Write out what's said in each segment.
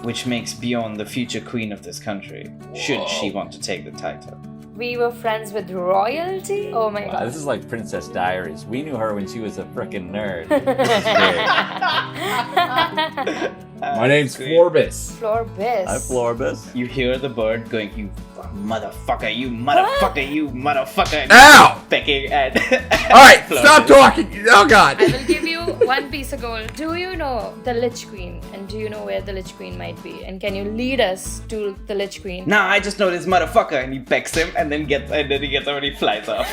which makes Bjorn the future queen of this country, should she want to take the title. We were friends with royalty? Oh my Wow, god. this is like Princess Diaries. We knew her when she was a frickin' nerd. My name's Sweet. Florbus. Florbus. Hi, Florbus. You hear the bird going, you motherfucker, you motherfucker, you motherfucker. Ow! Pecking at. Alright, stop talking! Oh god! I will give you one piece of gold. Do you know the Lich Queen? And do you know where the Lich Queen might be? And can you lead us to the Lich Queen? Nah, I just know this motherfucker, and he pecks him, and then he gets up and he flies off.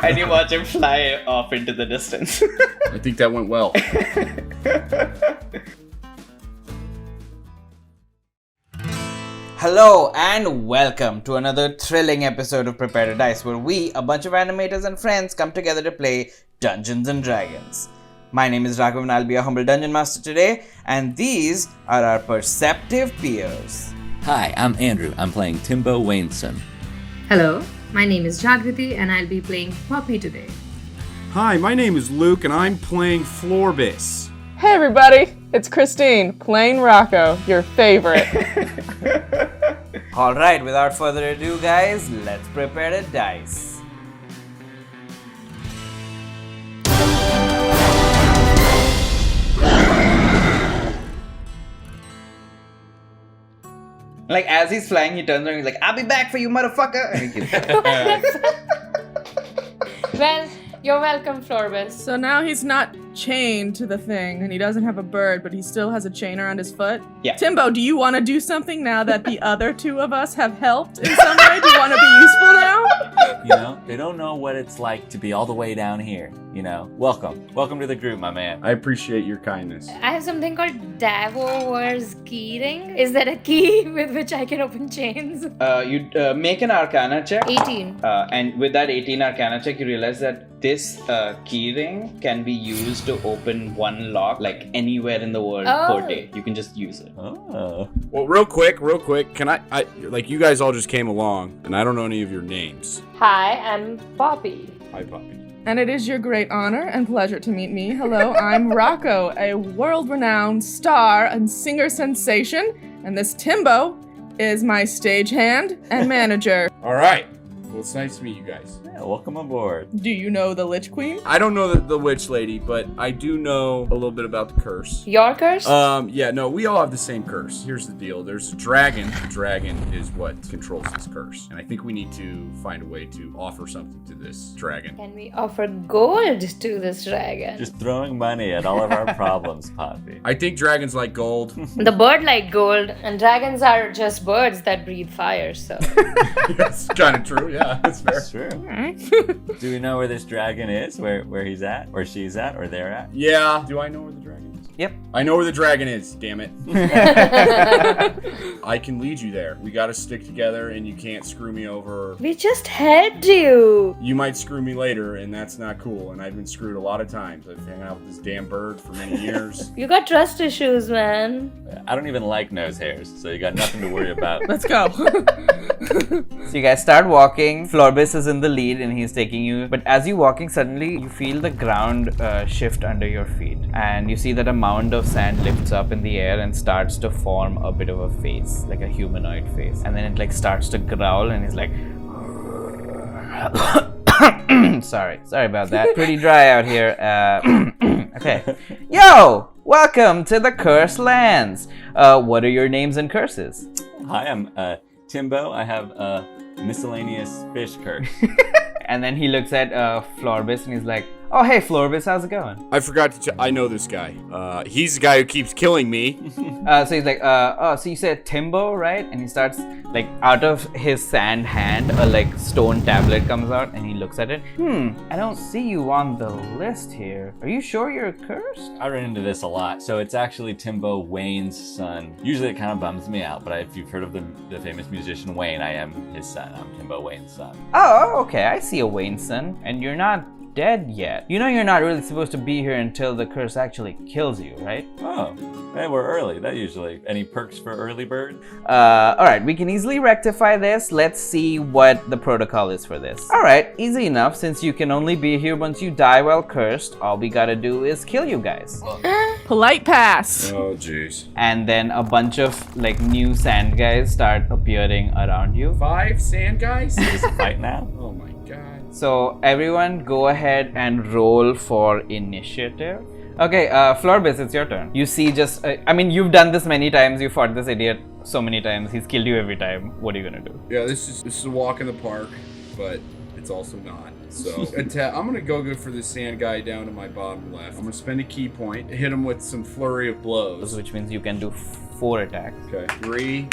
And you watch him fly off into the distance. I think that went well. Hello and welcome to another thrilling episode of Prepare to Dice, where we, a bunch of animators and friends, come together to play Dungeons and Dragons. My name is Raghav and I'll be your humble dungeon master today, and these are our perceptive peers. Hi, I'm Andrew. I'm playing Timbo Wainson. Hello, my name is Jagriti and I'll be playing Poppy today. Hi, my name is Luke and I'm playing Florbus. Hey everybody, it's Christine, playing Rocco, your favorite. Alright, without further ado, guys, let's prepare to dice. Like, as he's flying, he turns around and he's like, I'll be back for you, motherfucker! And he keeps Well, you're welcome, Florbus. So now he's not chained to the thing, and he doesn't have a bird, but he still has a chain around his foot? Yeah. Timbo, do you want to do something now that the other two of us have helped in some way? Do you want to be useful now? You know, they don't know what it's like to be all the way down here. You know, welcome. Welcome to the group, my man. I appreciate your kindness. I have something called Davo's keyring. Is that a key with which I can open chains? you make an Arcana check. 18. And with that 18 Arcana check, you realize that this keyring can be used to open one lock, like anywhere in the world Oh. per day. You can just use it. Oh. Well, real quick, can I like, you guys all just came along, and I don't know any of your names. Hi, I'm Poppy. Hi, Poppy. And it is your great honor and pleasure to meet me. Hello, I'm Rocco, a world-renowned star and singer sensation, and this Timbo is my stagehand and manager. Alright. Well, it's nice to meet you guys. Yeah, welcome aboard. Do you know the Lich Queen? I don't know the witch lady, but I do know a little bit about the curse. Your curse? Yeah, no, we all have the same curse. Here's the deal. There's a dragon. The dragon is what controls this curse. And I think we need to find a way to offer something to this dragon. Can we offer gold to this dragon? Just throwing money at all of our problems, Poppy. I think dragons like gold. The bird like gold, and dragons are just birds that breathe fire, so. That's kind of true, yeah. That's fair. That's true. Do we know where this dragon is? Where he's at? Or she's at? Or they're at? Yeah. Do I know where the dragon is? Yep. I know where the dragon is, damn it. I can lead you there. We gotta stick together and you can't screw me over. We just helped you. You might screw me later and that's not cool. And I've been screwed a lot of times. I've hung out with this damn bird for many years. You got trust issues, man. I don't even like nose hairs, so you got nothing to worry about. Let's go. So you guys start walking. Florbus is in the lead and he's taking you. But as you're walking, suddenly you feel the ground shift under your feet. And you see that a mound of sand lifts up in the air and starts to form a bit of a face, like a humanoid face. And then it like starts to growl and he's like... Sorry about that. Pretty dry out here. Okay. Yo! Welcome to the Cursed Lands. What are your names and curses? Hi, I'm Timbo. I have a miscellaneous fish curse. And then he looks at Florbus and he's like, oh, hey, Florbus, how's it going? I forgot to I know this guy. He's the guy who keeps killing me. So he's like, oh, so you said Timbo, right? And he starts, like, out of his sand hand, a, like, stone tablet comes out and he looks at it. I don't see you on the list here. Are you sure you're cursed? I run into this a lot. So it's actually Timbo Wayne's son. Usually it kind of bums me out, but if you've heard of the famous musician Wayne, I am his son. I'm Timbo Wayne's son. Oh, okay, I see a Wayne son. And you're not dead yet. You know you're not really supposed to be here until the curse actually kills you, right? Oh, hey, we're early. That usually. Any perks for early bird? Alright, we can easily rectify this. Let's see what the protocol is for this. Alright, easy enough. Since you can only be here once you die while cursed, all we gotta do is kill you guys. Polite pass. Oh, jeez. And then a bunch of like new sand guys start appearing around you. 5 sand guys? Is this a fight now? Oh my god. So everyone go ahead and roll for initiative. Okay, Florbis, it's your turn. You see just, I mean, you've done this many times. You fought this idiot so many times. He's killed you every time. What are you gonna do? Yeah, this is a walk in the park, but it's also not. So I'm gonna go good for this sand guy down to my bottom left. I'm gonna spend a key point, hit him with some flurry of blows. Which means you can do 4 attacks. Okay. 3,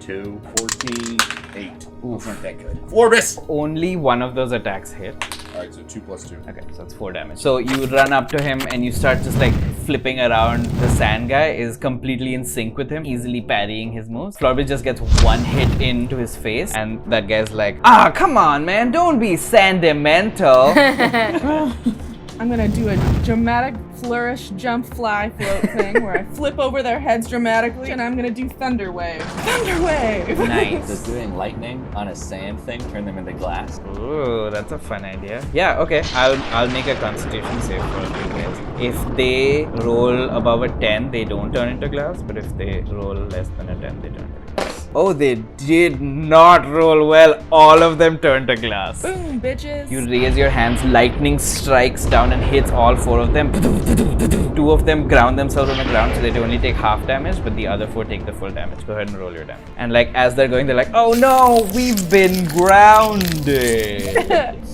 2, 14, 8. Oof, not that good. Florbis! Only one of those attacks hit. Alright, so 2 plus 2. Okay, so that's 4 damage. So you run up to him and you start just like flipping around. The sand guy is completely in sync with him, easily parrying his moves. Florbis just gets 1 hit into his face, and that guy's like, ah, come on, man, don't be sentimental. I'm gonna do a dramatic flourish, jump, fly, float thing where I flip over their heads dramatically, and I'm gonna do Thunder Wave. Thunder Wave! Nice. Does doing lightning on a sand thing turn them into glass? Ooh, that's a fun idea. Yeah, okay. I'll make a constitution save for you guys. If they roll above a 10, they don't turn into glass, but if they roll less than a 10, they turn into glass. Oh, they did not roll well. All of them turned to glass. Boom, bitches! You raise your hands, lightning strikes down and hits all 4 of them. 2 of them ground themselves on the ground, so they only take half damage, but the other 4 take the full damage. Go ahead and roll your damage. And like as they're going, they're like, oh no, we've been grounded.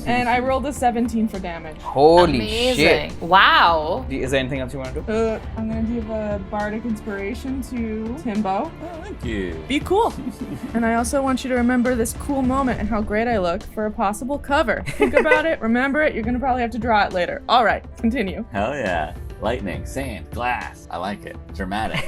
And I rolled a 17 for damage. Holy Amazing. shit. Wow. Is there anything else you want to do? I'm gonna give a bardic inspiration to Timbo. Oh, thank you. Be cool. And I also want you to remember this cool moment and how great I look for a possible cover. Think about it, remember it, you're gonna probably have to draw it later. All right, continue. Hell yeah. Lightning, sand, glass. I like it. Dramatic.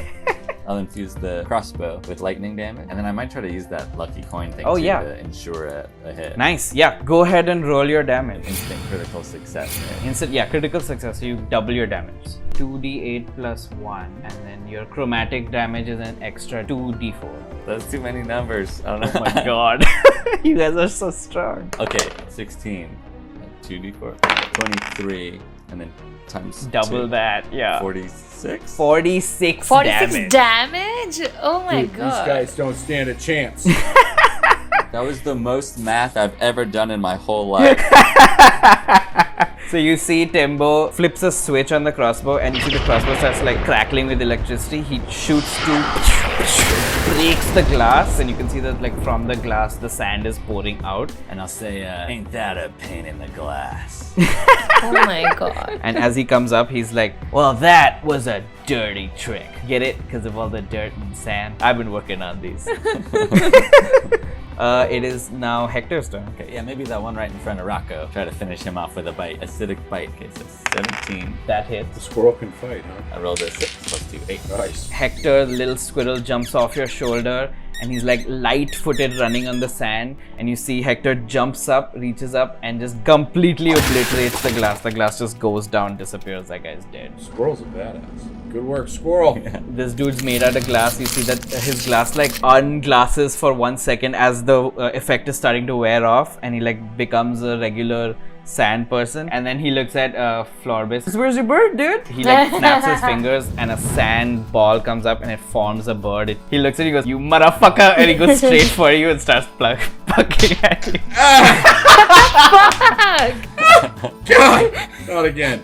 I'll infuse the crossbow with lightning damage, and then I might try to use that lucky coin thing Oh, too yeah. to ensure a hit. Nice. Yeah, go ahead and roll your damage. Instant critical success. Right? Instant, yeah, critical success. So you double your damage. 2d8 plus 1, and then your chromatic damage is an extra 2d4. That's too many numbers. I don't know. Oh my god. You guys are so strong. Okay, 16. 2d4. 23. And then times Double 2. that, yeah. 46? 46 46 damage. damage? Oh my Dude, these god. guys don't stand a chance. That was the most math I've ever done in my whole life. So you see Timbo flips a switch on the crossbow, and you see the crossbow starts like crackling with electricity. He shoots through, breaks the glass, and you can see that like from the glass the sand is pouring out. And I'll say, ain't that a pain in the glass? Oh my god. And as he comes up, he's like, well, that was a dirty trick. Get it? Because of all the dirt and sand. I've been working on these. It is now Hector's turn. Okay, yeah, maybe that one right in front of Rocco. Try to finish him off with a bite. Acidic bite. Okay, so 17. That hits. The squirrel can fight, huh? I rolled a 6 plus 2, 8. Nice. Hector, the little squirrel, jumps off your shoulder, and he's like light-footed running on the sand, and you see Hector jumps up, reaches up, and just completely obliterates the glass. The glass just goes down, disappears. That guy's dead. Squirrel's a badass. Good work, squirrel. This dude's made out of glass. You see that his glass like unglasses for 1 second as the effect is starting to wear off, and he like becomes a regular sand person. And then he looks at Florbis. Where's your bird, dude? He like snaps his fingers, and a sand ball comes up and it forms a bird. He looks at you, goes, "You motherfucker!" and he goes straight for you and starts plucking at you. Fuck! God! Not again.